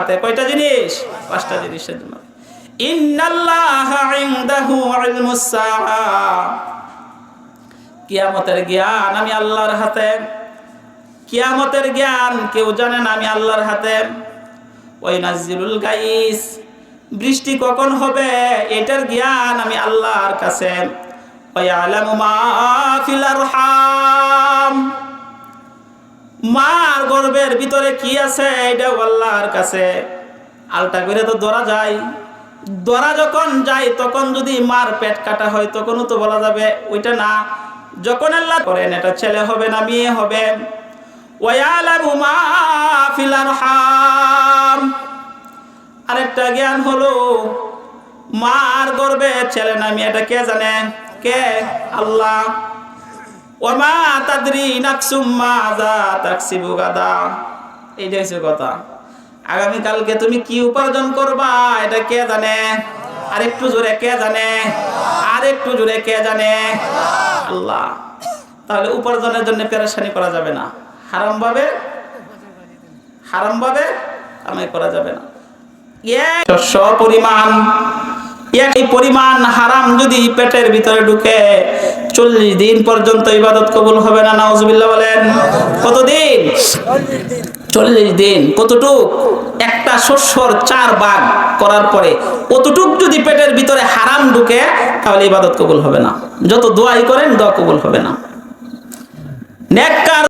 হাতে কয়টা জিনিস? 5টা জিনিসের জন্য। ইন্নাল্লাহা ইনদাহু ইলমুস সাআ, কিয়ামতের জ্ঞান আমি আল্লাহর হাতে। কিয়ামতের জ্ঞান কেউ জানে না, আমি আল্লাহর হাতে। ওয়াইনাজ্জিলুল গাইস, বৃষ্টি কখন হবে এটার জ্ঞান আমি আল্লাহর কাছে। ওয়ায়ালামু মা ফিল আরহাম, মার গর্ভের ভিতরে কি আছে এটাও আল্লাহর কাছে। আলটা করে তো ধরা যায়, ধরা যখন যায় তখন যদি মার পেট কাটা হয় তখনও তো বলা যাবে ওইটা না। যখন আল্লাহ করেন এটা ছেলে হবে না মেয়ে হবে। ওয়ায়ালামু মা ফিল আরহাম, আরেকটা জ্ঞান হলো মার গর্ভে ছেলে না মেয়ে এটা কে জানে? কে? আল্লাহ। ওয়ামা তাদরি নাফসুম মাযা তাকসিবু গাদা, এইটা হচ্ছে কথা। আগামী কালকে তুমি কি উপার্জন করবা এটা কে জানে? আরেকটু জোরে কে জানে? আরেকটু জোরে কে জানে? আল্লাহ। তাহলে উপার্জনের জন্য পেরেশানি করা যাবে না, হারাম ভাবে কামাই করা যাবে না। একই পরিমাণ হারাম যদি পেটের ভিতরে ঢুকে 40 দিন পর্যন্ত ইবাদত কবুল হবে না। নাউজুবিল্লাহ বলেন। কতদিন? 40 দিন। কতটুক? একটা শস্যর 4 ভাগ করার পরে কতটুক যদি পেটের ভিতরে হারাম ঢুকে তাহলে ইবাদত কবুল হবে না। যত দোয়াই করেন দোয়া কবুল হবে না। নেককার